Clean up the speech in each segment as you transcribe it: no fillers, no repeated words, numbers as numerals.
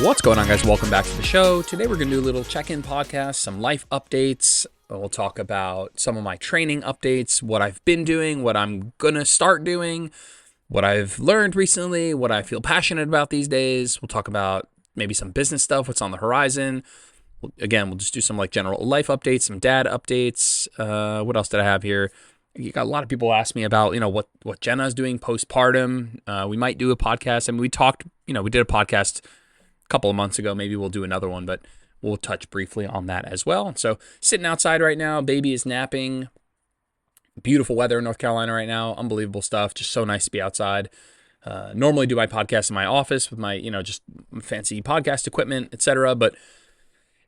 What's going on, guys? Welcome back to the show. Today we're going to do a little check-in podcast, some life updates. We'll talk about some of my training updates, what I've been doing, what I'm going to start doing, what I've learned recently, what I feel passionate about these days. We'll talk about maybe some business stuff, what's on the horizon. Again, we'll just do some like general life updates, some dad updates. What else did I have here? You got a lot of people ask me about, what Jenna's doing postpartum. We might do a podcast. I mean, we talked, we did a podcast couple of months ago. Maybe we'll do another one, but we'll touch briefly on that as well. So sitting outside right now, baby is napping. Beautiful weather in North Carolina right now. Unbelievable stuff. Just so nice to be outside. Normally do my podcast in my office with my, just fancy podcast equipment, etc. But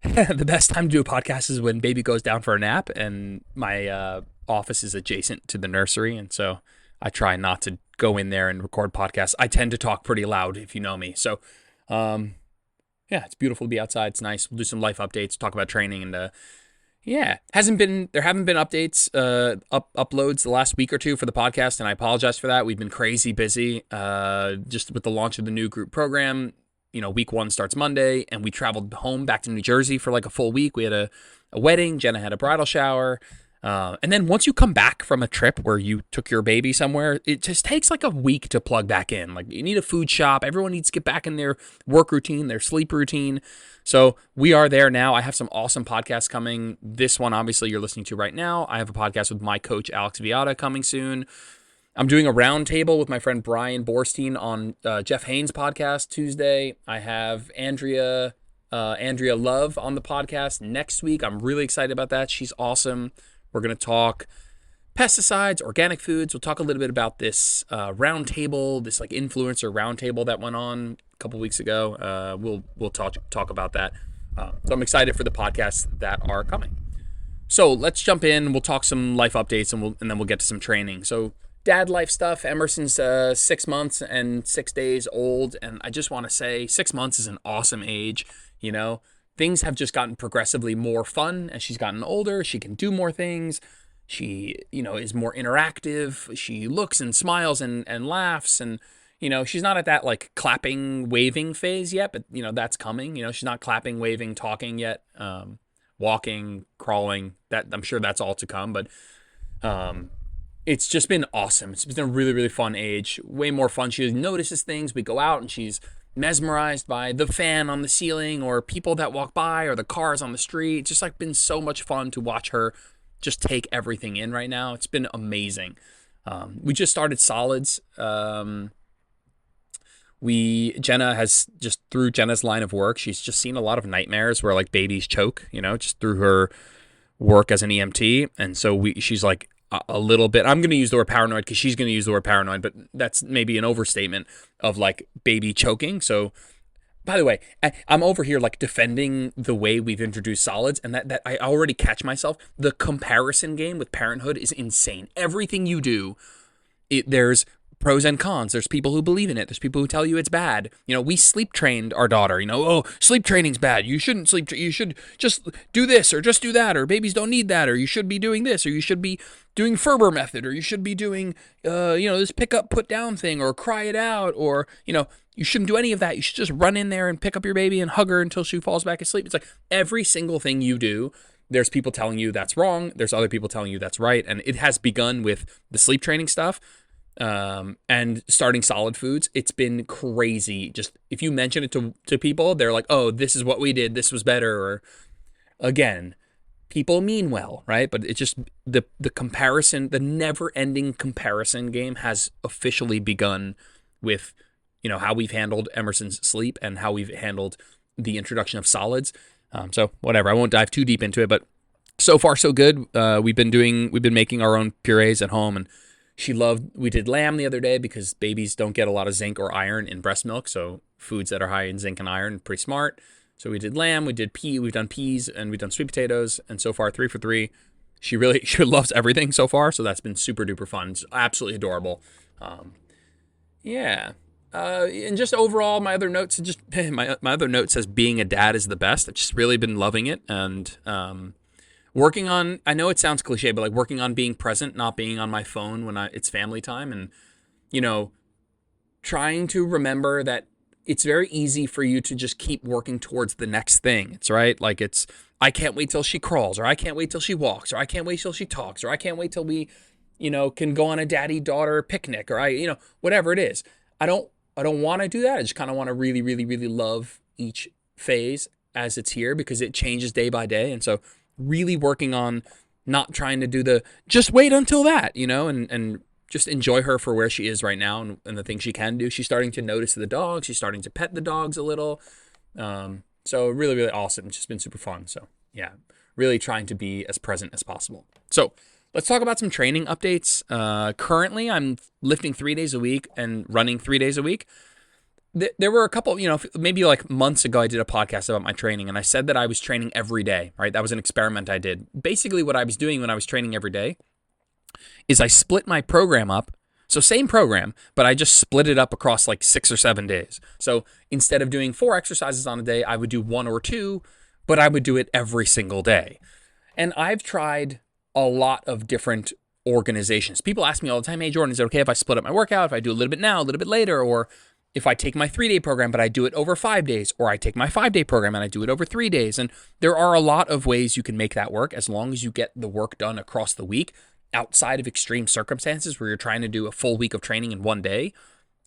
the best time to do a podcast is when baby goes down for a nap, and my office is adjacent to the nursery. And so I try not to go in there and record podcasts. I tend to talk pretty loud if you know me. So, yeah, it's beautiful to be outside. It's nice. We'll do some life updates, talk about training, and there haven't been updates, uploads the last week or two for the podcast, and I apologize for that. We've been crazy busy, just with the launch of the new group program. Week 1 starts Monday, and we traveled home back to New Jersey for like a full week. We had a wedding. Jenna had a bridal shower. And then once you come back from a trip where you took your baby somewhere, it just takes like a week to plug back in. Like, you need a food shop. Everyone needs to get back in their work routine, their sleep routine. So we are there now. I have some awesome podcasts coming. This one, obviously, you're listening to right now. I have a podcast with my coach, Alex Viada, coming soon. I'm doing a roundtable with my friend Brian Borstein on Jeff Haynes' podcast Tuesday. I have Andrea Love on the podcast next week. I'm really excited about that. She's awesome. We're going to talk pesticides, organic foods. We'll talk a little bit about this roundtable, this like influencer roundtable that went on a couple weeks ago. We'll talk about that. So I'm excited for the podcasts that are coming. So let's jump in. We'll talk some life updates, and then we'll get to some training. So dad life stuff. Emerson's 6 months and 6 days old, and I just want to say 6 months is an awesome age. Things have just gotten progressively more fun as she's gotten older. She can do more things. She, is more interactive. She looks and smiles and laughs. And, she's not at that like clapping, waving phase yet, but, that's coming. She's not clapping, waving, talking yet. Walking, crawling, I'm sure that's all to come. But it's just been awesome. It's been a really, really fun age. Way more fun. She notices things. We go out and she's mesmerized by the fan on the ceiling or people that walk by or the cars on the street. It's just like been so much fun to watch her just take everything in right now. It's been amazing. We just started solids. Jenna has just, through Jenna's line of work, she's just seen a lot of nightmares where like babies choke, just through her work as an EMT. And so she's like, a little bit, I'm going to use the word paranoid because she's going to use the word paranoid, but that's maybe an overstatement of like baby choking. So, by the way, I'm over here like defending the way we've introduced solids, and that I already catch myself. The comparison game with parenthood is insane. Everything you do, there's pros and cons. There's people who believe in it. There's people who tell you it's bad. We sleep trained our daughter, oh, sleep training's bad. You shouldn't sleep. You should just do this or just do that, or babies don't need that, or you should be doing this, or you should be doing Ferber method, or you should be doing, this pick up, put down thing, or cry it out, or, you shouldn't do any of that. You should just run in there and pick up your baby and hug her until she falls back asleep. It's like every single thing you do, there's people telling you that's wrong. There's other people telling you that's right. And it has begun with the sleep training stuff. And starting solid foods. It's been crazy. Just if you mention it to people, they're like, oh, this is what we did, this was better. Or again, people mean well, right? But it's just the comparison, the never-ending comparison game has officially begun with how we've handled Emerson's sleep and how we've handled the introduction of solids. So whatever, I won't dive too deep into it, but so far so good. We've been making our own purees at home, and we did lamb the other day because babies don't get a lot of zinc or iron in breast milk. So foods that are high in zinc and iron, pretty smart. So we did lamb, we've done peas, and we've done sweet potatoes. And so far, 3 for 3. She loves everything so far. So that's been super duper fun. It's absolutely adorable. And just overall, my other note says being a dad is the best. I've just really been loving it. And, working on, I know it sounds cliche, but like working on being present, not being on my phone when it's family time, and, trying to remember that it's very easy for you to just keep working towards the next thing. It's right. Like I can't wait till she crawls, or I can't wait till she walks, or I can't wait till she talks, or I can't wait till we, can go on a daddy-daughter picnic, or whatever it is. I don't want to do that. I just kind of want to really, really, really love each phase as it's here, because it changes day by day. And so really working on not trying to do just wait until that, and just enjoy her for where she is right now and the things she can do. She's starting to notice the dogs. She's starting to pet the dogs a little. So really, really awesome. It's just been super fun. So yeah, really trying to be as present as possible. So let's talk about some training updates. Currently, I'm lifting 3 days a week and running 3 days a week. There were a couple, maybe like months ago, I did a podcast about my training, and I said that I was training every day, right? That was an experiment I did. Basically, what I was doing when I was training every day is I split my program up. So same program, but I just split it up across like 6 or 7 days. So instead of doing 4 exercises on a day, I would do 1 or 2, but I would do it every single day. And I've tried a lot of different organizations. People ask me all the time, hey, Jordan, is it okay if I split up my workout? If I do a little bit now, a little bit later, or if I take my 3-day program, but I do it over 5 days, or I take my 5-day program and I do it over 3 days. And there are a lot of ways you can make that work as long as you get the work done across the week. Outside of extreme circumstances where you're trying to do a full week of training in 1 day,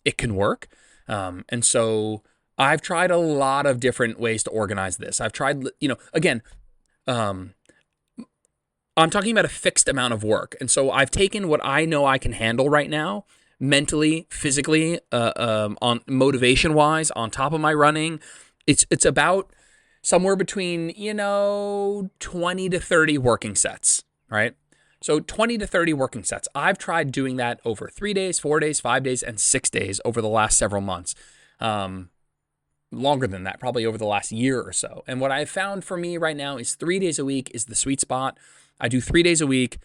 it can work. And so I've tried a lot of different ways to organize this. I've tried, again, I'm talking about a fixed amount of work. And so I've taken what I know I can handle right now, mentally, physically, on motivation wise, on top of my running. It's about somewhere between, 20 to 30 working sets, right? So 20 to 30 working sets. I've tried doing that over 3 days, 4 days, 5 days, and 6 days over the last several months. Longer than that, probably over the last year or so. And what I've found for me right now is 3 days a week is the sweet spot. I do 3 days a week,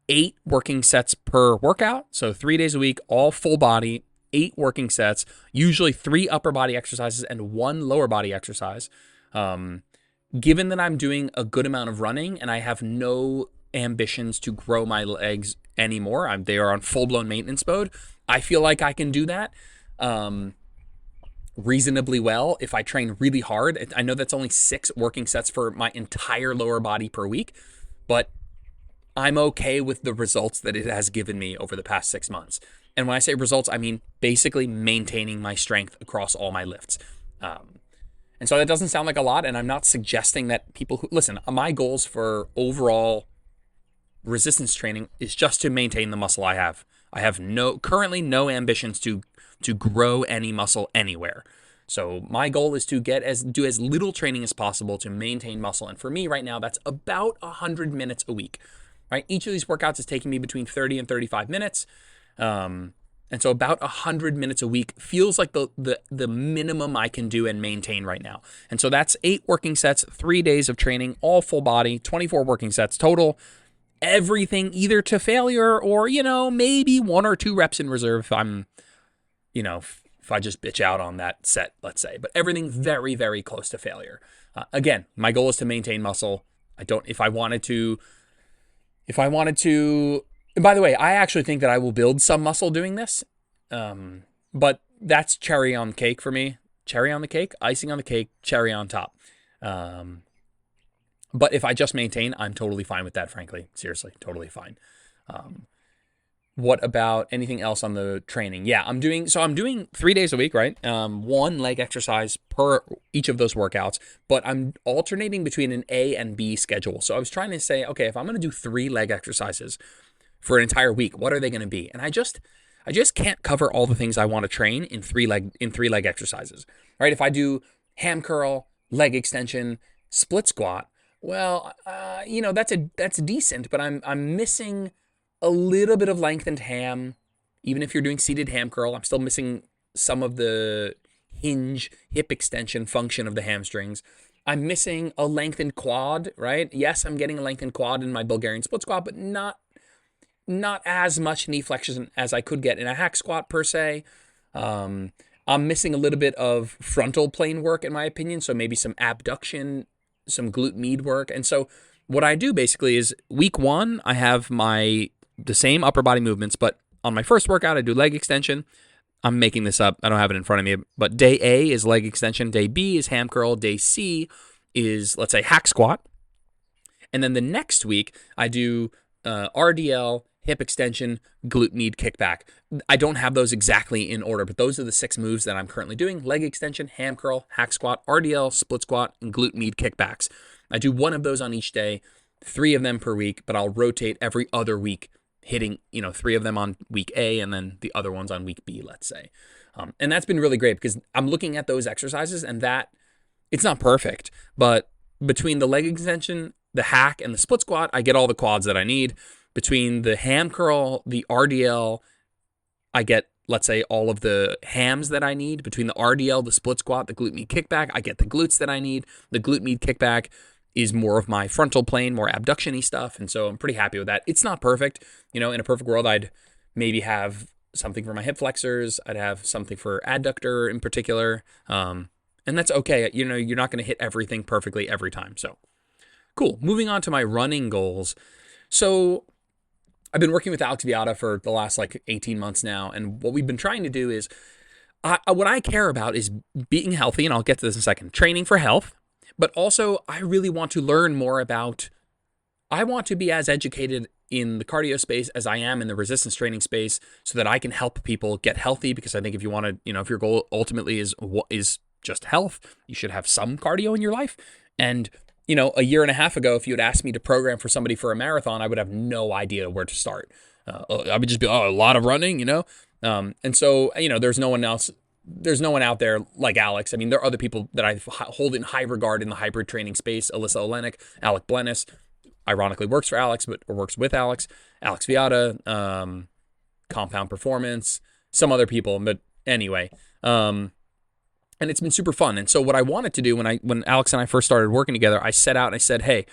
8 working sets per workout. So 3 days a week, all full body, 8 working sets, usually 3 upper body exercises and 1 lower body exercise. Given that I'm doing a good amount of running and I have no ambitions to grow my legs anymore, they are on full-blown maintenance mode, I feel like I can do that reasonably well if I train really hard. I know that's only 6 working sets for my entire lower body per week, but I'm okay with the results that it has given me over the past 6 months. And when I say results, I mean basically maintaining my strength across all my lifts. And so that doesn't sound like a lot, and I'm not suggesting that people who listen, my goals for overall resistance training is just to maintain the muscle I have. I have currently no ambitions to grow any muscle anywhere. So my goal is to do as little training as possible to maintain muscle. And for me right now, that's about 100 minutes a week. Right? Each of these workouts is taking me between 30 and 35 minutes. And so about 100 minutes a week feels like the minimum I can do and maintain right now. And so that's 8 working sets, 3 days of training, all full body, 24 working sets total. Everything either to failure or, maybe 1 or 2 reps in reserve if I'm, if I just bitch out on that set, let's say. But everything very, very close to failure. Again, my goal is to maintain muscle. If I wanted to, and by the way, I actually think that I will build some muscle doing this. But that's cherry on cake for me. Cherry on the cake, icing on the cake, cherry on top. But if I just maintain, I'm totally fine with that, frankly. Seriously, totally fine. What about anything else on the training? Yeah, I'm doing 3 days a week, right? 1 leg exercise per each of those workouts, but I'm alternating between an A and B schedule. So I was trying to say, okay, if I'm going to do 3 leg exercises for an entire week, what are they going to be? And I just can't cover all the things I want to train in 3 leg exercises, right? If I do ham curl, leg extension, split squat, well, that's decent, but I'm missing a little bit of lengthened ham. Even if you're doing seated ham curl, I'm still missing some of the hinge hip extension function of the hamstrings. I'm missing a lengthened quad, right? Yes, I'm getting a lengthened quad in my Bulgarian split squat, but not as much knee flexion as I could get in a hack squat per se. I'm missing a little bit of frontal plane work in my opinion, so maybe some abduction, some glute med work. And so what I do basically is week 1, I have the same upper body movements, but on my first workout, I do leg extension. I'm making this up. I don't have it in front of me, but day A is leg extension. Day B is ham curl. Day C is, let's say, hack squat. And then the next week, I do RDL, hip extension, glute med kickback. I don't have those exactly in order, but those are the 6 moves that I'm currently doing: leg extension, ham curl, hack squat, RDL, split squat, and glute med kickbacks. I do 1 of those on each day, 3 of them per week, but I'll rotate every other week, hitting 3 of them on week A and then the other ones on week B, let's say. And that's been really great because I'm looking at those exercises, and that it's not perfect, but between the leg extension, the hack, and the split squat, I get all the quads that I need. Between the ham curl, the RDL, I get, let's say, all of the hams that I need. Between the RDL, the split squat, the glute med kickback, I get the glutes that I need. The glute med kickback is more of my frontal plane, more abduction-y stuff, and so I'm pretty happy with that. It's not perfect. In a perfect world, I'd maybe have something for my hip flexors. I'd have something for adductor in particular, and that's okay. You're not going to hit everything perfectly every time. So cool. Moving on to my running goals. So I've been working with Alex Viada for the last 18 months now, and what we've been trying to do is, what I care about is being healthy, and I'll get to this in a second, training for health, but also I really want to learn more about, I want to be as educated in the cardio space as I am in the resistance training space so that I can help people get healthy, because I think if you want to, if your goal ultimately is just health, you should have some cardio in your life. And a year and a half ago, if you had asked me to program for somebody for a marathon, I would have no idea where to start. I would just be, a lot of running, and so, there's no one else. There's no one out there like Alex. I mean, there are other people that I hold in high regard in the hybrid training space. Alyssa Olenek, Alec Blennis, ironically works for Alex, or works with Alex. Alex Viada, Compound Performance, some other people. But anyway, and it's been super fun. And so what I wanted to do when Alex and I first started working together, I set out and I said, hey,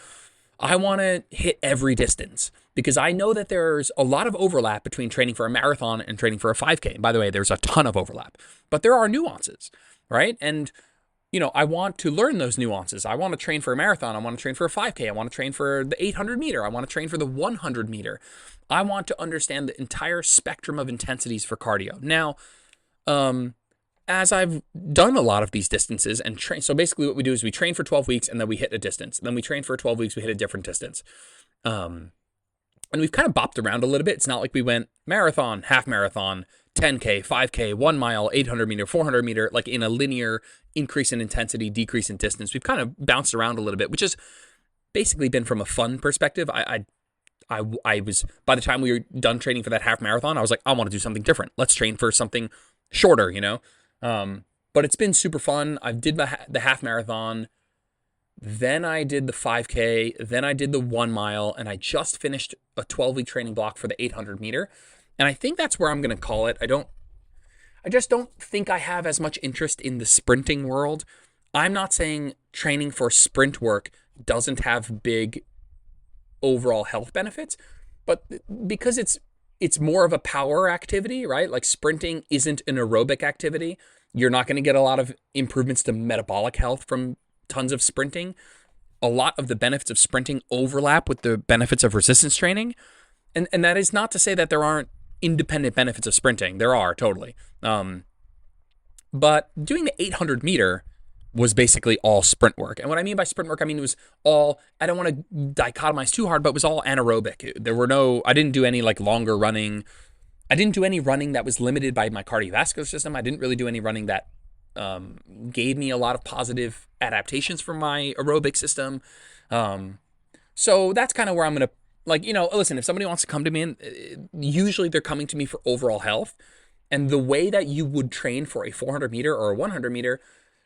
I want to hit every distance, because I know that there's a lot of overlap between training for a marathon and training for a 5K. And by the way, there's a ton of overlap, but there are nuances, right? And, I want to learn those nuances. I want to train for a marathon. I want to train for a 5K. I want to train for the 800 meter. I want to train for the 100 meter. I want to understand the entire spectrum of intensities for cardio. Now, as I've done a lot of these distances and train, so basically what we do is we train for 12 weeks and then we hit a distance. Then we train for 12 weeks, we hit a different distance. And we've kind of bopped around a little bit. It's not like we went marathon, half marathon, 10K, 5K, 1 mile, 800 meter, 400 meter, like in a linear increase in intensity, decrease in distance. We've kind of bounced around a little bit, which has basically been from a fun perspective. I was, by the time we were done training for that half marathon, I was like, I want to do something different. Let's train for something shorter, but it's been super fun. I did the half marathon, then I did the 5K, then I did the 1 mile, and I just finished a 12-week training block for the 800 meter. And I think that's where I'm going to call it. I just don't think I have as much interest in the sprinting world. I'm not saying training for sprint work doesn't have big overall health benefits, but because it's more of a power activity, right? Like sprinting isn't an aerobic activity. You're not going to get a lot of improvements to metabolic health from tons of sprinting. A lot of the benefits of sprinting overlap with the benefits of resistance training. And that is not to say that there aren't independent benefits of sprinting. There are, totally. But doing the 800 meter was basically all sprint work. And what I mean by sprint work, I mean it was all, I don't want to dichotomize too hard, but it was all anaerobic. I didn't do any longer running. I didn't do any running that was limited by my cardiovascular system. I didn't really do any running that gave me a lot of positive adaptations from my aerobic system. So that's kind of where I'm going to, listen, if somebody wants to come to me, and usually they're coming to me for overall health. And the way that you would train for a 400 meter or a 100 meter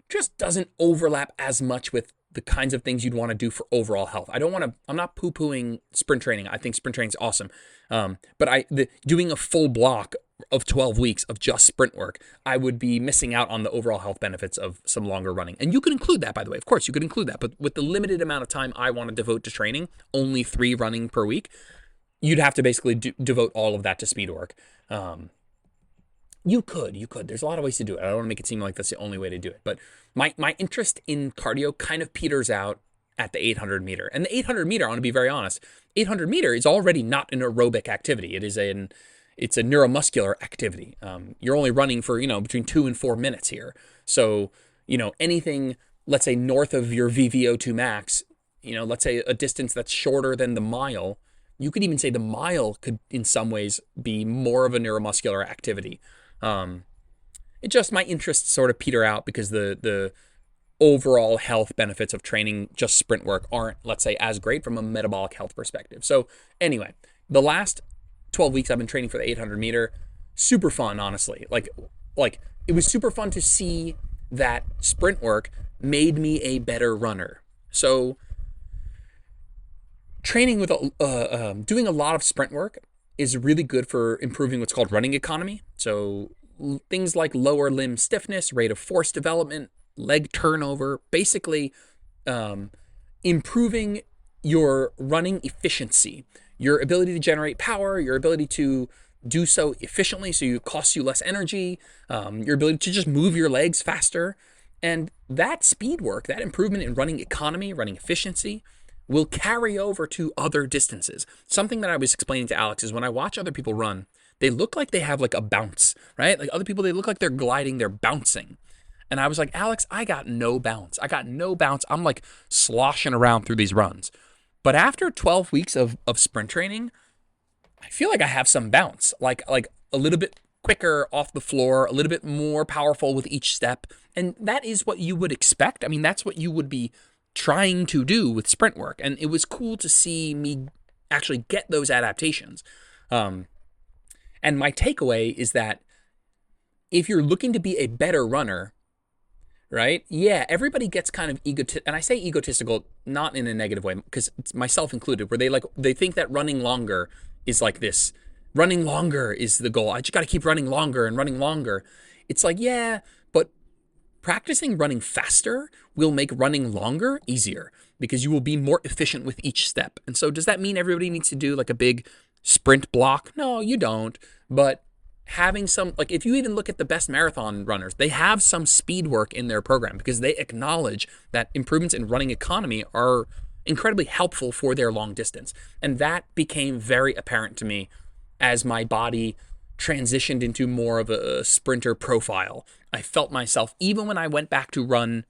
just doesn't overlap as much with the kinds of things you'd want to do for overall health. I'm not poo-pooing sprint training. I think sprint training is awesome. But doing a full block of 12 weeks of just sprint work, I would be missing out on the overall health benefits of some longer running. And you could include that, by the way. Of course, you could include that. But with the limited amount of time I want to devote to training, only 3 running per week, you'd have to basically devote all of that to speed work. You could. There's a lot of ways to do it. I don't want to make it seem like that's the only way to do it. But my interest in cardio kind of peters out at the 800 meter. And the 800 meter, I want to be very honest, 800 meter is already not an aerobic activity. It's it's a neuromuscular activity. You're only running for, between 2 and 4 minutes here. So, anything, let's say north of your VVO2 max, let's say a distance that's shorter than the mile, you could even say the mile could in some ways be more of a neuromuscular activity. It just, my interests sort of peter out because the overall health benefits of training just sprint work aren't, let's say, as great from a metabolic health perspective. So anyway, the last 12 weeks I've been training for the 800 meter, super fun, honestly. Like it was super fun to see that sprint work made me a better runner. So training with doing a lot of sprint work is really good for improving what's called running economy. So things like lower limb stiffness, rate of force development, leg turnover, basically improving your running efficiency, your ability to generate power, your ability to do so efficiently so it costs you less energy, your ability to just move your legs faster. And that speed work, that improvement in running economy, running efficiency, will carry over to other distances. Something that I was explaining to Alex is when I watch other people run, they look like they have like a bounce, right? Like other people, they look like they're gliding, they're bouncing. And I was like, Alex, I got no bounce. I'm like sloshing around through these runs. But after 12 weeks of sprint training, I feel like I have some bounce, like a little bit quicker off the floor, a little bit more powerful with each step. And that is what you would expect. I mean, that's what you would be trying to do with sprint work. And it was cool to see me actually get those adaptations. And my takeaway is that if you're looking to be a better runner, right? Yeah, everybody gets kind of egotistical, and I say egotistical not in a negative way, because it's myself included, where they think that running longer is like this. Running longer is the goal. I just got to keep running longer and running longer. It's like, yeah, but practicing running faster will make running longer easier because you will be more efficient with each step. And so does that mean everybody needs to do like a big sprint block? No, you don't. But having some, like if you even look at the best marathon runners, they have some speed work in their program because they acknowledge that improvements in running economy are incredibly helpful for their long distance. And that became very apparent to me as my body transitioned into more of a sprinter profile. I felt myself, even when I went back to run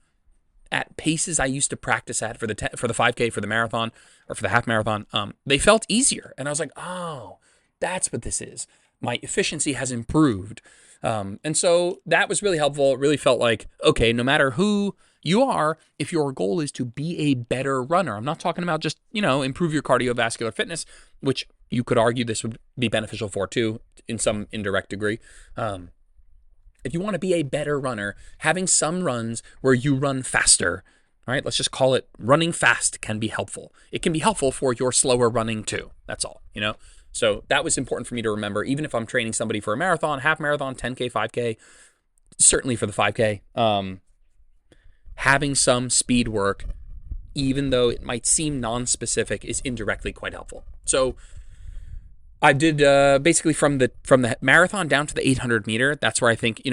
at paces I used to practice at for the 5K, for the marathon, or for the half marathon, they felt easier. And I was like, oh, that's what this is. My efficiency has improved. And so that was really helpful. It really felt like, okay, no matter who you are, if your goal is to be a better runner, I'm not talking about just, improve your cardiovascular fitness, which you could argue this would be beneficial for too, in some indirect degree. If you want to be a better runner, having some runs where you run faster, right? Let's just call it running fast can be helpful. It can be helpful for your slower running too. That's all, So that was important for me to remember, even if I'm training somebody for a marathon, half marathon, 10K, 5K, certainly for the 5K, having some speed work, even though it might seem non-specific, is indirectly quite helpful. So I did basically from the marathon down to the 800 meter. That's where I think,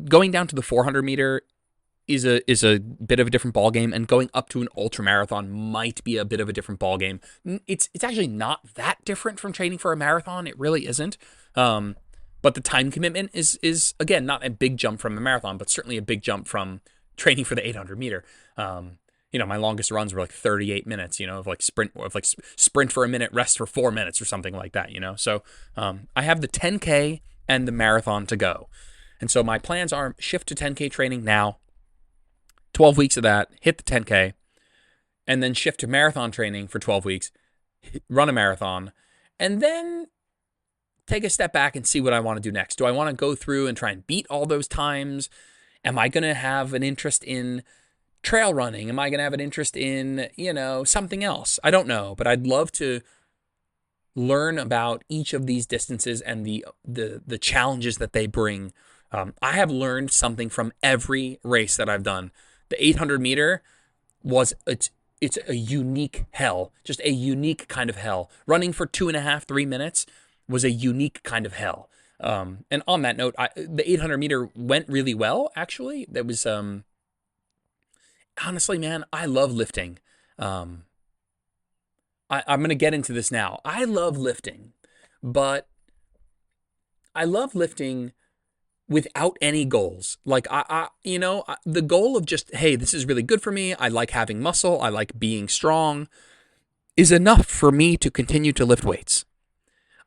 going down to the 400 meter is a bit of a different ball game, and going up to an ultra marathon might be a bit of a different ball game. It's actually not that different from training for a marathon. It really isn't. But the time commitment is again not a big jump from a marathon, but certainly a big jump from training for the 800 meter. My longest runs were like 38 minutes, of sprint for a minute, rest for 4 minutes or something like that, So I have the 10K and the marathon to go. And so my plans are shift to 10K training now, 12 weeks of that, hit the 10K, and then shift to marathon training for 12 weeks, run a marathon, and then take a step back and see what I want to do next. Do I want to go through and try and beat all those times? Am I going to have an interest in trail running? Am I going to have an interest in, something else? I don't know, but I'd love to learn about each of these distances and the challenges that they bring. I have learned something from every race that I've done. The 800 meter it's a unique hell, just a unique kind of hell. Running for 2.5, 3 minutes was a unique kind of hell. And on that note, the 800 meter went really well, actually. That was, honestly, man, I love lifting. I'm going to get into this now. I love lifting, but I love lifting without any goals. Like the goal of just, hey, this is really good for me. I like having muscle. I like being strong is enough for me to continue to lift weights.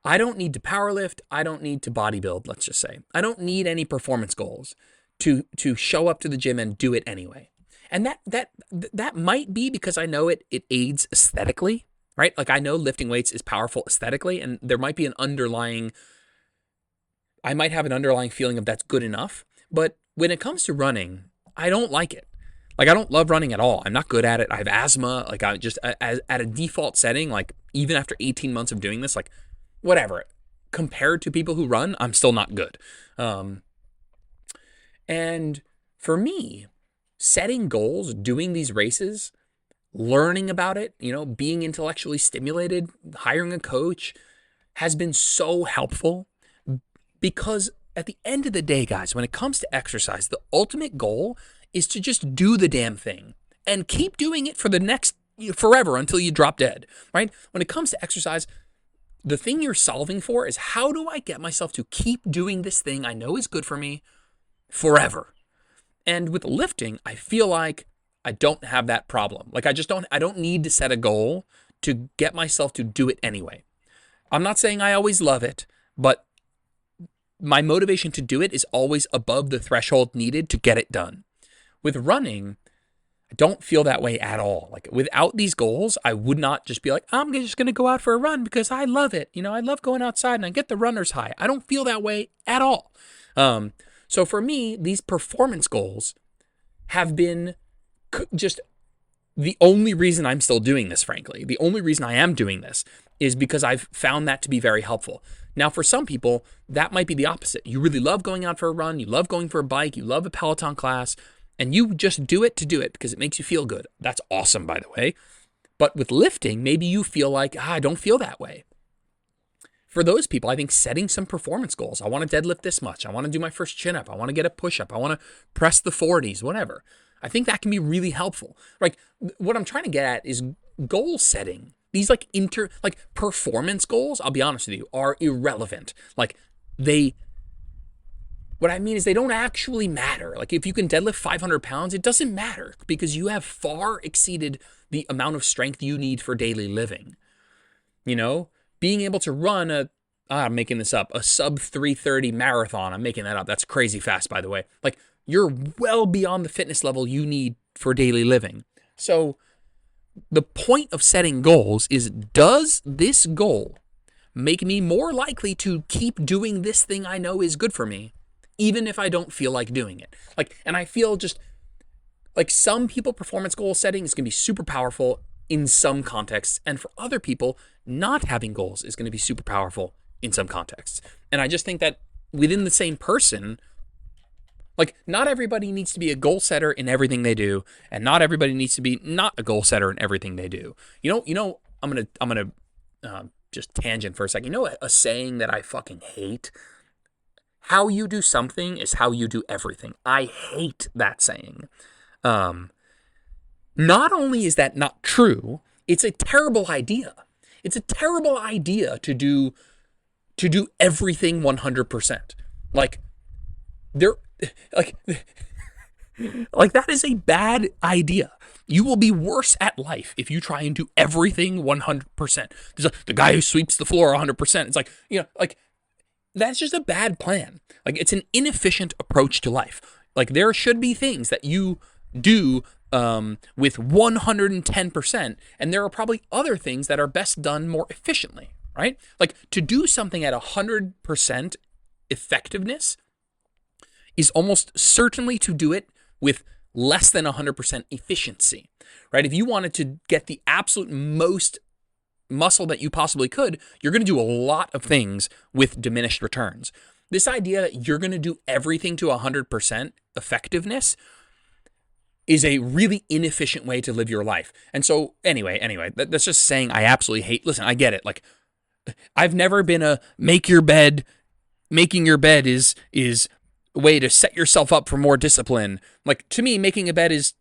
I don't need to power lift. I don't need to bodybuild, let's just say. I don't need any performance goals to show up to the gym and do it anyway. And that might be because I know it aids aesthetically, right? Like I know lifting weights is powerful aesthetically, and there might be I might have an underlying feeling of that's good enough. But when it comes to running, I don't like it. Like I don't love running at all. I'm not good at it. I have asthma. Like I just at a default setting, like even after 18 months of doing this, like whatever, compared to people who run, I'm still not good. And for me, setting goals, doing these races, learning about it, being intellectually stimulated, hiring a coach has been so helpful because at the end of the day, guys, when it comes to exercise, the ultimate goal is to just do the damn thing and keep doing it for the next forever until you drop dead, right? When it comes to exercise, the thing you're solving for is how do I get myself to keep doing this thing I know is good for me forever? And with lifting, I feel like I don't have that problem. Like I don't need to set a goal to get myself to do it anyway. I'm not saying I always love it, but my motivation to do it is always above the threshold needed to get it done. With running, I don't feel that way at all. Like without these goals, I would not just be like, I'm just going to go out for a run because I love it. I love going outside and I get the runner's high. I don't feel that way at all. So for me, these performance goals have been just the only reason I'm still doing this, frankly. The only reason I am doing this is because I've found that to be very helpful. Now, for some people, that might be the opposite. You really love going out for a run. You love going for a bike. You love a Peloton class. And you just do it to do it because it makes you feel good. That's awesome, by the way. But with lifting, maybe you feel like, I don't feel that way. For those people, I think setting some performance goals. I want to deadlift this much. I want to do my first chin up. I want to get a push up. I want to press the 40s, whatever. I think that can be really helpful. Like what I'm trying to get at is goal setting. These like performance goals, I'll be honest with you, are irrelevant. What I mean is they don't actually matter. Like if you can deadlift 500 pounds, it doesn't matter because you have far exceeded the amount of strength you need for daily living. Being able to run I'm making this up, a sub 3:30 marathon. I'm making that up. That's crazy fast, by the way. Like you're well beyond the fitness level you need for daily living. So the point of setting goals is, does this goal make me more likely to keep doing this thing I know is good for me, even if I don't feel like doing it? And I feel just like some people, performance goal setting is going to be super powerful in some contexts. And for other people, not having goals is going to be super powerful in some contexts. And I just think that within the same person, not everybody needs to be a goal setter in everything they do, and not everybody needs to be not a goal setter in everything they do. I'm gonna just tangent for a second. A saying that I fucking hate: how you do something is how you do everything. I hate that saying. Not only is that not true, it's a terrible idea. It's a terrible idea to do everything 100%. That is a bad idea. You will be worse at life if you try and do everything 100%. The guy who sweeps the floor 100%. It's that's just a bad plan. It's an inefficient approach to life. There should be things that you do with 110%, and there are probably other things that are best done more efficiently, right? To do something at 100% effectiveness is almost certainly to do it with less than 100% efficiency, right? If you wanted to get the absolute most muscle that you possibly could, you're going to do a lot of things with diminished returns. This idea that you're going to do everything to 100% effectiveness is a really inefficient way to live your life. And so anyway, that's just saying I absolutely hate. Listen, I get it. I've never been making your bed is a way to set yourself up for more discipline. To me, making a bed is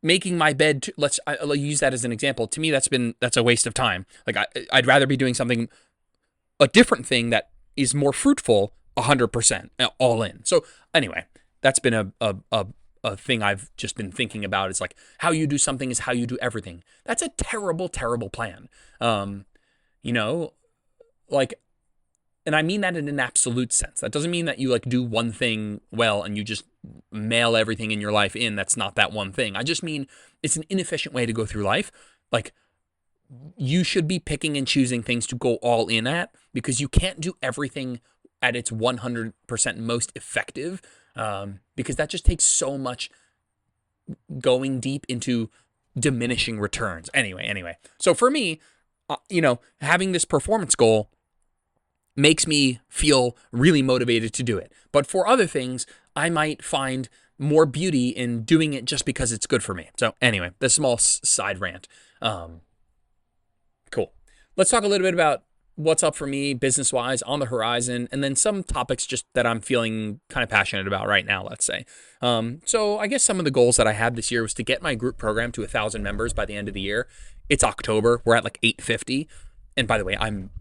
making my bed. I'll use that as an example. To me, that's a waste of time. I'd rather be doing something, a different thing that is more fruitful 100% all in. So anyway, that's been a thing I've just been thinking about. It's like, how you do something is how you do everything. That's a terrible, terrible plan. You know, like, and I mean that in an absolute sense. That doesn't mean that you like do one thing well and you just mail everything in your life in. That's not that one thing. I just mean it's an inefficient way to go through life. Like, you should be picking and choosing things to go all in at, because you can't do everything at its 100% most effective, because that just takes so much going deep into diminishing returns. Anyway. So for me, having this performance goal makes me feel really motivated to do it. But for other things, I might find more beauty in doing it just because it's good for me. So anyway, this small side rant. Cool. Let's talk a little bit about what's up for me business-wise on the horizon, and then some topics just that I'm feeling kind of passionate about right now, let's say. So I guess some of the goals that I had this year was to get my group program to 1,000 members by the end of the year. It's October. We're at like 850. And by the way, I'm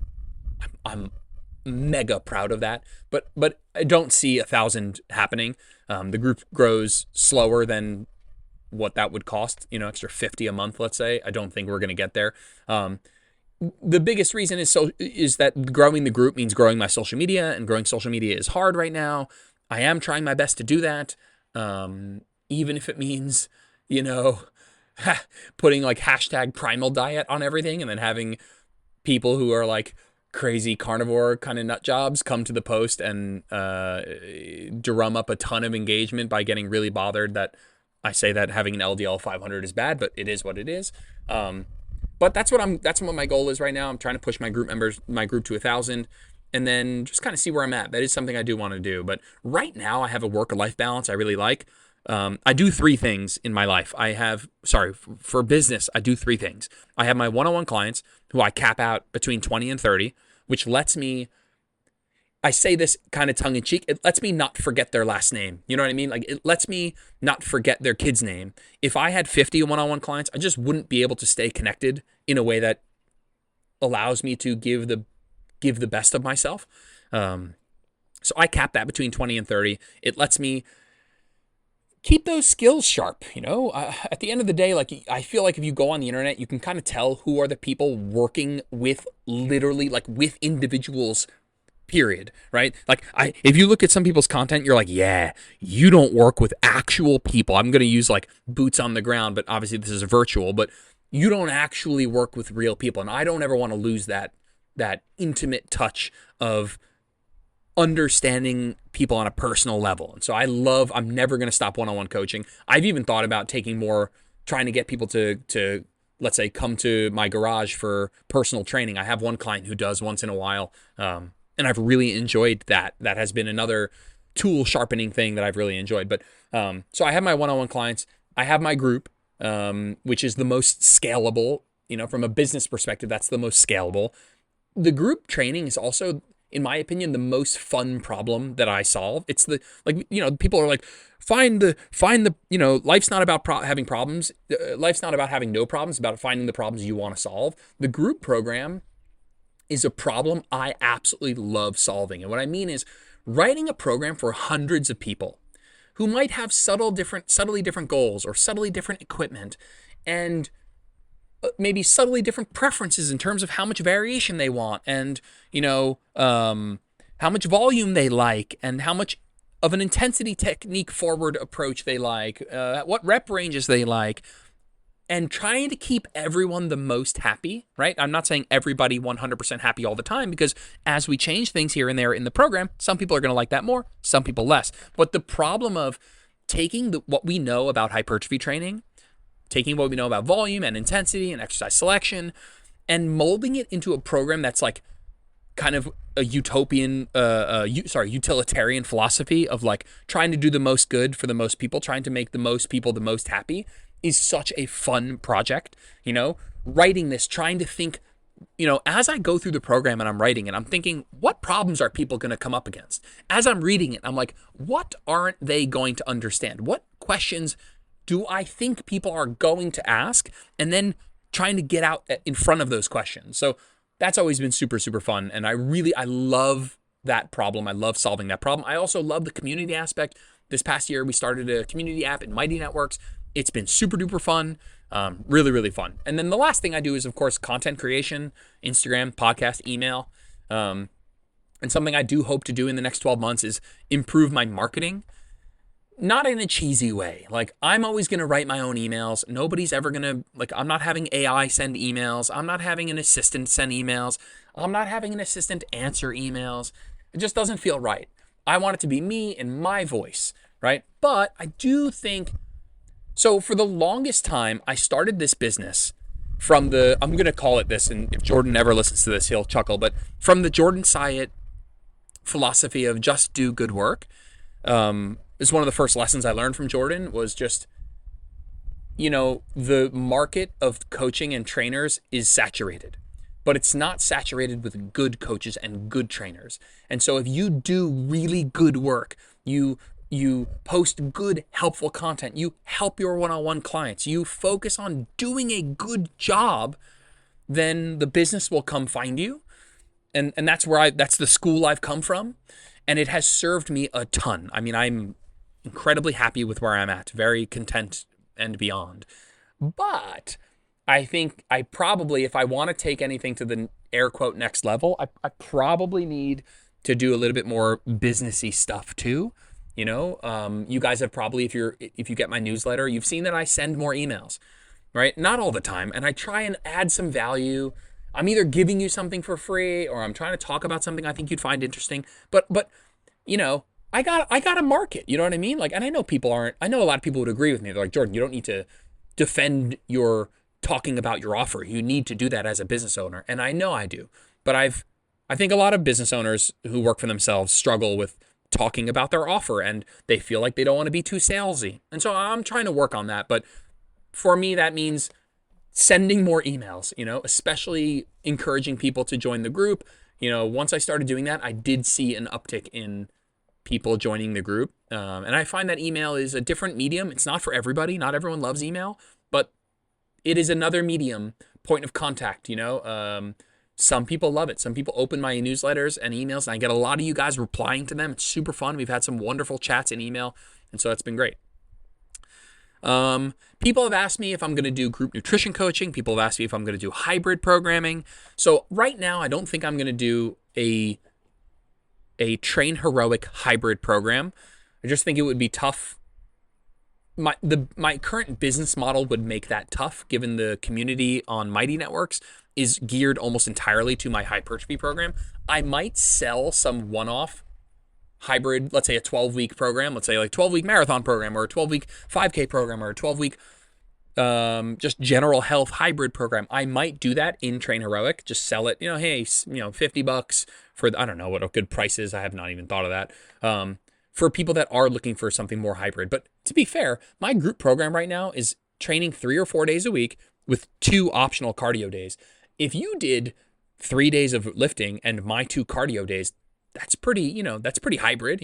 mega proud of that, but I don't see 1,000 happening. The group grows slower than what that would cost, extra 50 a month, let's say. I don't think we're going to get there. The biggest reason is that growing the group means growing my social media, and growing social media is hard right now. I am trying my best to do that, even if it means, putting like hashtag primal diet on everything, and then having people who are like crazy carnivore kind of nut jobs come to the post and drum up a ton of engagement by getting really bothered that I say that having an LDL 500 is bad, but it is what it is. But that's what my goal is right now. I'm trying to push my group to 1,000, and then just kind of see where I'm at. That is something I do want to do. But right now I have a work-life balance I really like. I do three things in my life. For business, I do three things. I have my one-on-one clients who I cap out between 20 and 30, which lets me, I say this kind of tongue in cheek, it lets me not forget their last name. You know what I mean? Like, it lets me not forget their kid's name. If I had 50 one-on-one clients, I just wouldn't be able to stay connected in a way that allows me to give the best of myself. So I cap that between 20 and 30. It lets me keep those skills sharp. At the end of the day, like, I feel like if you go on the internet, you can kind of tell who are the people working with, literally, like, with individuals, period, right? Like, if you look at some people's content, you're like, yeah, you don't work with actual people. I'm going to use like boots on the ground, but obviously this is virtual, but you don't actually work with real people. And I don't ever want to lose that intimate touch of understanding people on a personal level. And so I'm never going to stop one-on-one coaching. I've even thought about trying to get people to let's say, come to my garage for personal training. I have one client who does once in a while, and I've really enjoyed that. That has been another tool sharpening thing that I've really enjoyed. But so I have my one-on-one clients. I have my group, which is the most scalable. From a business perspective, that's the most scalable. The group training is also, in my opinion, the most fun problem that I solve. It's people are like, find the life's not about having problems. Life's not about having no problems. It's about finding the problems you want to solve. The group program is a problem I absolutely love solving. And what I mean is writing a program for hundreds of people who might have subtly different goals or subtly different equipment and maybe subtly different preferences in terms of how much variation they want and, how much volume they like and how much of an intensity technique forward approach they like, what rep ranges they like, and trying to keep everyone the most happy, right? I'm not saying everybody 100% happy all the time, because as we change things here and there in the program, some people are going to like that more, some people less. But the problem of taking what we know about hypertrophy training, taking what we know about volume and intensity and exercise selection, and molding it into a program that's like kind of a utilitarian philosophy of like trying to do the most good for the most people, trying to make the most people the most happy, is such a fun project. Writing this, trying to think, as I go through the program and I'm writing it, I'm thinking, what problems are people going to come up against? As I'm reading it, I'm like, what aren't they going to understand? What questions do I think people are going to ask? And then trying to get out in front of those questions. So that's always been super, super fun. And I love that problem. I love solving that problem. I also love the community aspect. This past year, we started a community app in Mighty Networks. It's been super duper fun. Really, really fun. And then the last thing I do is, of course, content creation, Instagram, podcast, email. And something I do hope to do in the next 12 months is improve my marketing. Not in a cheesy way. Like, I'm always going to write my own emails. Nobody's ever going to, like, I'm not having AI send emails. I'm not having an assistant send emails. I'm not having an assistant answer emails. It just doesn't feel right. I want it to be me and my voice, right? But I do think, so for the longest time, I started this business from the, I'm going to call it this, and if Jordan ever listens to this, he'll chuckle, but from the Jordan Syatt philosophy of just do good work. Is one of the first lessons I learned from Jordan was just, the market of coaching and trainers is saturated, but it's not saturated with good coaches and good trainers. And so if you do really good work, you post good, helpful content, you help your one-on-one clients, you focus on doing a good job, then the business will come find you. And that's that's the school I've come from. And it has served me a ton. I mean, I'm incredibly happy with where I'm at, very content and beyond. But I think I probably, if I want to take anything to the air quote next level, I probably need to do a little bit more businessy stuff too. You guys have probably, if you get my newsletter, you've seen that I send more emails, right? Not all the time. And I try and add some value. I'm either giving you something for free or I'm trying to talk about something I think you'd find interesting. But I got a market, you know what I mean? Like, and I know a lot of people would agree with me. They're like, Jordan, you don't need to defend your talking about your offer. You need to do that as a business owner. And I know I do, but I think a lot of business owners who work for themselves struggle with talking about their offer and they feel like they don't want to be too salesy. And so I'm trying to work on that. But for me, that means sending more emails, especially encouraging people to join the group. Once I started doing that, I did see an uptick in people joining the group. And I find that email is a different medium. It's not for everybody. Not everyone loves email, but it is another medium, point of contact, Some people love it. Some people open my newsletters and emails, and I get a lot of you guys replying to them. It's super fun. We've had some wonderful chats in email, and so that's been great. People have asked me if I'm going to do group nutrition coaching. People have asked me if I'm going to do hybrid programming. So right now, I don't think I'm going to do a Train Heroic hybrid program. I just think it would be tough. My current business model would make that tough, given the community on Mighty Networks is geared almost entirely to my hypertrophy program. I might sell some one-off hybrid, let's say a 12-week program, let's say like 12-week marathon program or a 12-week 5K program or a 12-week just general health hybrid program. I might do that in Train Heroic, just sell it, hey, $50 for, I don't know what a good price is. I have not even thought of that. For people that are looking for something more hybrid. But to be fair, my group program right now is training 3 or 4 days a week with 2 optional cardio days. If you did 3 days of lifting and my 2 cardio days, that's pretty hybrid,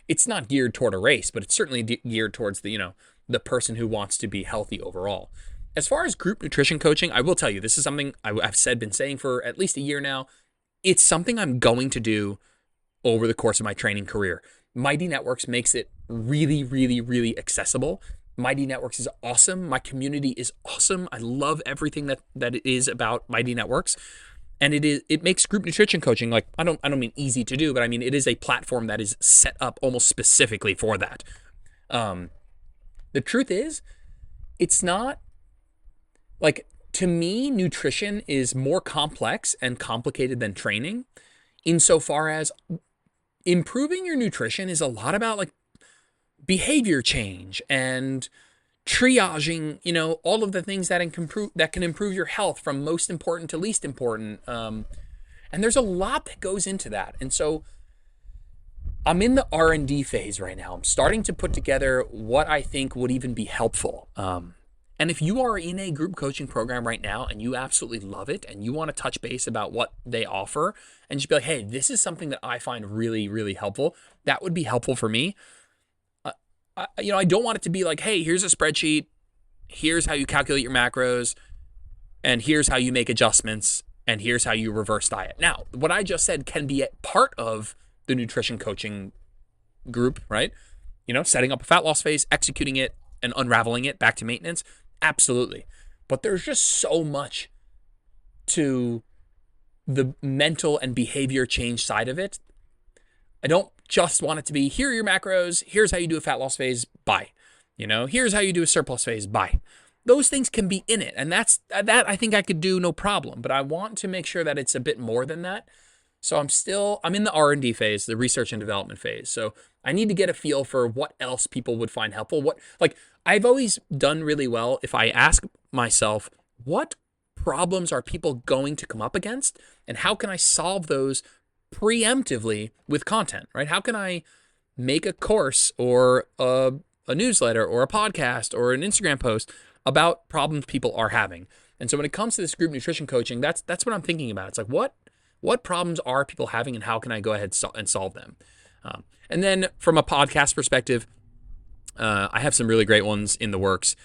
It's not geared toward a race, but it's certainly geared towards the person who wants to be healthy overall. As far as group nutrition coaching, I will tell you, this is something I've been saying for at least a year now. It's something I'm going to do over the course of my training career. Mighty Networks makes it really, really, really accessible. Mighty Networks is awesome. My community is awesome. I love everything that it is about Mighty Networks. And it makes group nutrition coaching, like, I don't mean easy to do, but I mean, it is a platform that is set up almost specifically for that. The truth is, it's not, like, to me, nutrition is more complex and complicated than training, insofar as improving your nutrition is a lot about, like, behavior change and triaging, all of the things that can improve your health from most important to least important. And there's a lot that goes into that. And so I'm in the R&D phase right now. I'm starting to put together what I think would even be helpful. And if you are in a group coaching program right now and you absolutely love it and you want to touch base about what they offer and just be like, hey, this is something that I find really, really helpful, that would be helpful for me. I don't want it to be like, hey, here's a spreadsheet, here's how you calculate your macros, and here's how you make adjustments, and here's how you reverse diet. Now, what I just said can be a part of the nutrition coaching group, right? Setting up a fat loss phase, executing it, and unraveling it back to maintenance. Absolutely. But there's just so much to the mental and behavior change side of it. I don't just want it to be, here are your macros, here's how you do a fat loss phase, bye. Here's how you do a surplus phase, bye. Those things can be in it, and that I think I could do no problem, but I want to make sure that it's a bit more than that. So I'm in the R&D phase, the research and development phase. So I need to get a feel for what else people would find helpful. I've always done really well if I ask myself, what problems are people going to come up against, and how can I solve those preemptively with content, right? How can I make a course or a newsletter or a podcast or an Instagram post about problems people are having? And so when it comes to this group nutrition coaching, that's what I'm thinking about. It's like, what problems are people having, and how can I go ahead and solve them? And then from a podcast perspective, I have some really great ones in the works.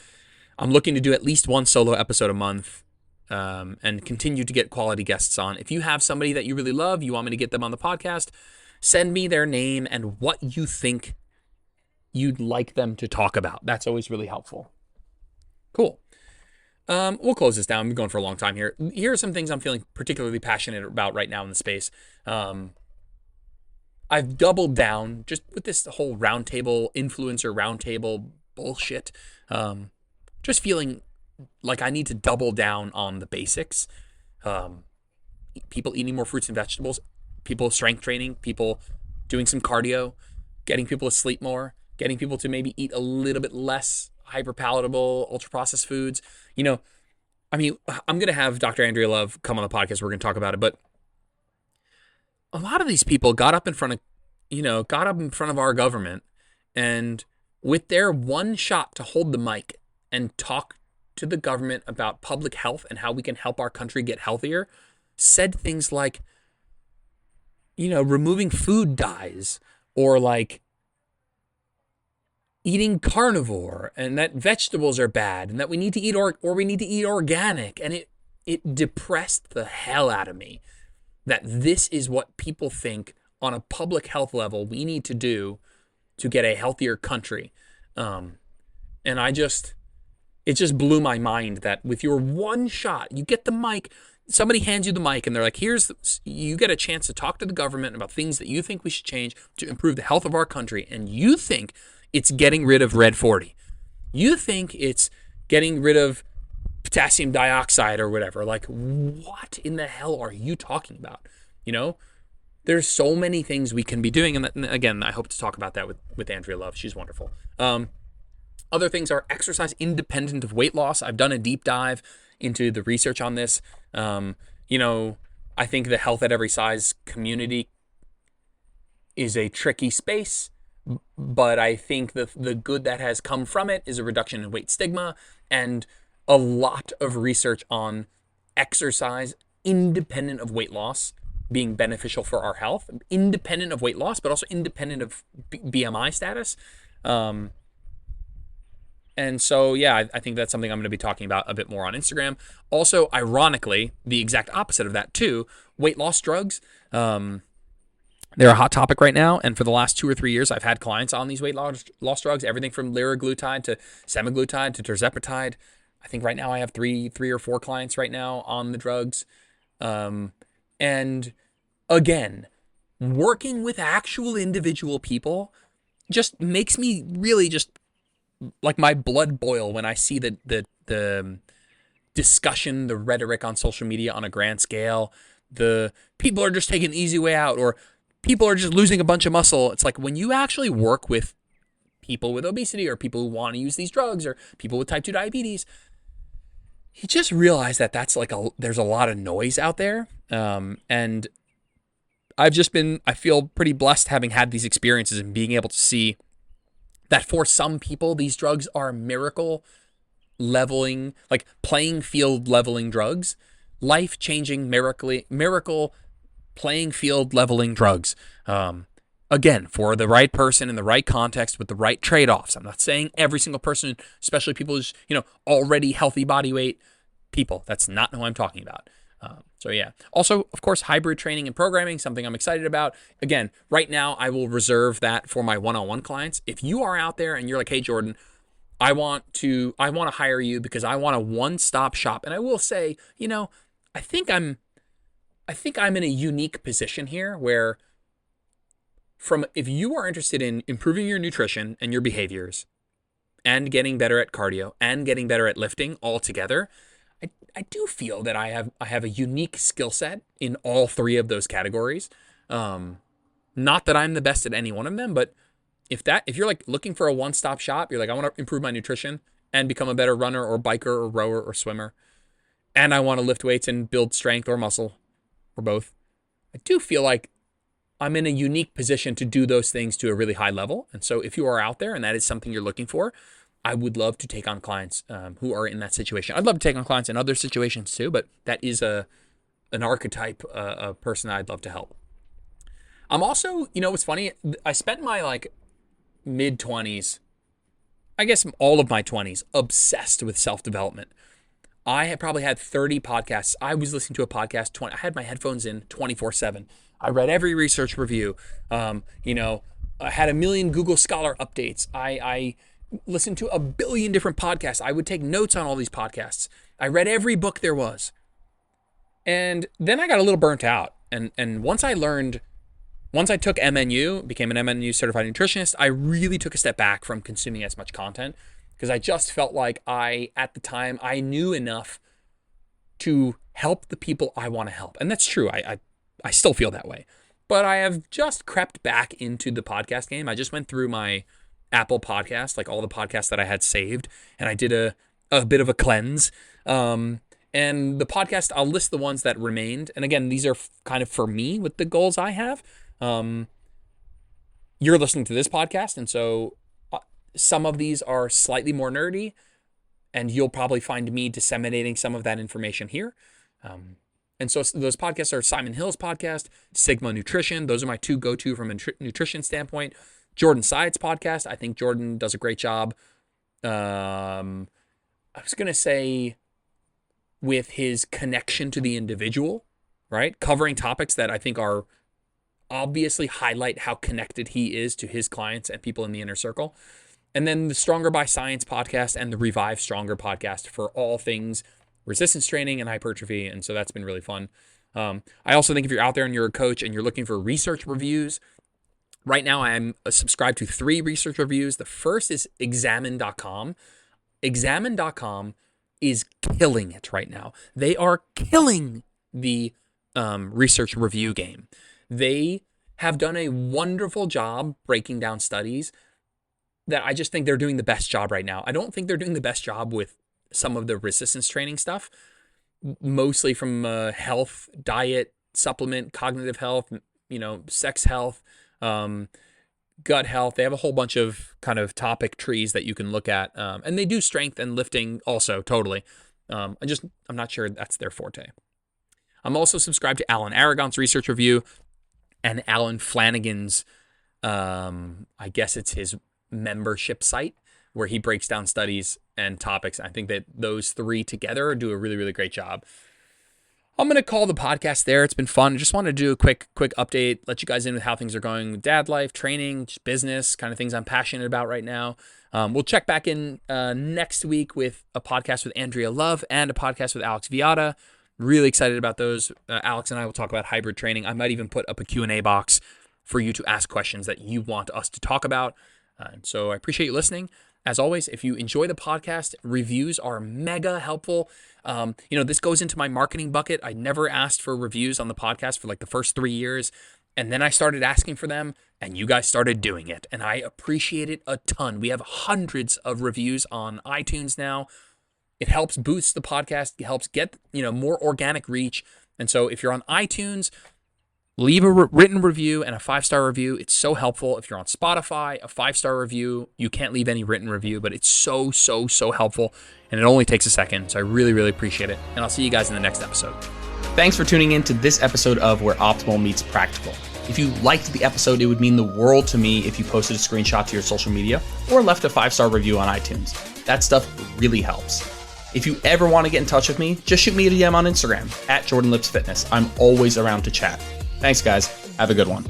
I'm looking to do at least one solo episode a month, and continue to get quality guests on. If you have somebody that you really love, you want me to get them on the podcast, send me their name and what you think you'd like them to talk about. That's always really helpful. Cool. We'll close this down. I'm going for a long time here. Here are some things I'm feeling particularly passionate about right now in the space. I've doubled down just with this whole influencer roundtable bullshit. Just feeling like I need to double down on the basics. People eating more fruits and vegetables, people strength training, people doing some cardio, getting people to sleep more, getting people to maybe eat a little bit less hyper-palatable, ultra-processed foods. I'm going to have Dr. Andrea Love come on the podcast. We're going to talk about it, but a lot of these people got up in front of our government, and with their one shot to hold the mic and talk to the government about public health and how we can help our country get healthier, said things like, removing food dyes, or like eating carnivore, and that vegetables are bad, and that we need to eat we need to eat organic. And it depressed the hell out of me that this is what people think on a public health level we need to do to get a healthier country. And it just blew my mind that with your one shot, you get the mic, somebody hands you the mic, and they're like, you get a chance to talk to the government about things that you think we should change to improve the health of our country. And you think it's getting rid of Red 40. You think it's getting rid of potassium dioxide or whatever. Like, what in the hell are you talking about? There's so many things we can be doing. And again, I hope to talk about that with Andrea Love. She's wonderful. Other things are exercise independent of weight loss. I've done a deep dive into the research on this. I think the health at every size community is a tricky space, but I think the good that has come from it is a reduction in weight stigma and a lot of research on exercise independent of weight loss being beneficial for our health, independent of weight loss, but also independent of BMI status. And so, yeah, I think that's something I'm going to be talking about a bit more on Instagram. Also, ironically, the exact opposite of that too, weight loss drugs. They're a hot topic right now. And for the last 2 or 3 years, I've had clients on these weight loss drugs, everything from liraglutide to semaglutide to tirzepatide. I think right now I have three or four clients right now on the drugs. And again, working with actual individual people just makes me really just like my blood boil when I see the discussion, the rhetoric on social media on a grand scale. The people are just taking the easy way out, or people are just losing a bunch of muscle. It's like when you actually work with people with obesity or people who want to use these drugs or people with type 2 diabetes, you just realize that there's a lot of noise out there. And I feel pretty blessed having had these experiences and being able to see that for some people, these drugs are miracle leveling, like playing field leveling drugs, life-changing miracle playing field leveling drugs. Again, for the right person in the right context with the right trade-offs. I'm not saying every single person, especially people who's, already healthy body weight people. That's not who I'm talking about. So yeah. Also, of course, hybrid training and programming, something I'm excited about. Again, right now, I will reserve that for my one-on-one clients. If you are out there and you're like, hey, Jordan, I want to hire you because I want a one-stop shop. And I will say, I think I'm in a unique position here where if you are interested in improving your nutrition and your behaviors and getting better at cardio and getting better at lifting all together, I do feel that I have a unique skill set in all three of those categories. Not that I'm the best at any one of them, but if you're like looking for a one-stop shop, you're like, I want to improve my nutrition and become a better runner or biker or rower or swimmer, and I want to lift weights and build strength or muscle or both, I do feel like I'm in a unique position to do those things to a really high level. And so if you are out there and that is something you're looking for, I would love to take on clients who are in that situation. I'd love to take on clients in other situations too, but that is an archetype of person I'd love to help. I'm also, what's funny, I spent my mid-20s, I guess all of my 20s, obsessed with self-development. I had probably had 30 podcasts. I was listening to a podcast, I had my headphones in 24/7. I read every research review. I had a million Google Scholar updates. I listened to a billion different podcasts. I would take notes on all these podcasts. I read every book there was. And then I got a little burnt out. And once I took MNU, became an MNU certified nutritionist, I really took a step back from consuming as much content because I just felt like at the time, I knew enough to help the people I want to help. And that's true. I still feel that way. But I have just crept back into the podcast game. I just went through my Apple podcast, like all the podcasts that I had saved, and I did a bit of a cleanse. And the podcast, I'll list the ones that remained. And again, these are kind of for me with the goals I have. You're listening to this podcast, and so some of these are slightly more nerdy, and you'll probably find me disseminating some of that information here. And so those podcasts are Simon Hill's podcast, Sigma Nutrition. Those are my two go-to from a nutrition standpoint. Jordan Syatt's podcast. I think Jordan does a great job. I was going to say with his connection to the individual, right? Covering topics that I think are obviously highlight how connected he is to his clients and people in the inner circle. And then the Stronger by Science podcast and the Revive Stronger podcast for all things resistance training and hypertrophy. And so that's been really fun. I also think if you're out there and you're a coach and you're looking for research reviews, right now I'm subscribed to 3 research reviews. The first is Examine.com. Examine.com is killing it right now. They are killing the research review game. They have done a wonderful job breaking down studies that I just think they're doing the best job right now. I don't think they're doing the best job with some of the resistance training stuff, mostly from health, diet, supplement, cognitive health, sex health, gut health. They have a whole bunch of kind of topic trees that you can look at. And they do strength and lifting also, totally. I'm not sure that's their forte. I'm also subscribed to Alan Aragon's research review and Alan Flanagan's, I guess it's his membership site where he breaks down studies and topics. I think that those 3 together do a really, really great job. I'm going to call the podcast there. It's been fun. I just wanted to do a quick update, let you guys in with how things are going with dad life, training, just business, kind of things I'm passionate about right now. We'll check back in next week with a podcast with Andrea Love and a podcast with Alex Viada. Really excited about those. Alex and I will talk about hybrid training. I might even put up a Q&A box for you to ask questions that you want us to talk about. And so I appreciate you listening. As always, if you enjoy the podcast, reviews are mega helpful. This goes into my marketing bucket. I never asked for reviews on the podcast for like the first 3 years. And then I started asking for them and you guys started doing it. And I appreciate it a ton. We have hundreds of reviews on iTunes now. It helps boost the podcast. It helps get, more organic reach. And so if you're on iTunes, leave a written review and a 5-star review. It's so helpful. If you're on Spotify, a 5-star review. You can't leave any written review, but it's so, so, so helpful. And it only takes a second. So I really, really appreciate it. And I'll see you guys in the next episode. Thanks for tuning in to this episode of Where Optimal Meets Practical. If you liked the episode, it would mean the world to me if you posted a screenshot to your social media or left a 5-star review on iTunes. That stuff really helps. If you ever want to get in touch with me, just shoot me a DM on Instagram at Jordan Lips Fitness. I'm always around to chat. Thanks, guys. Have a good one.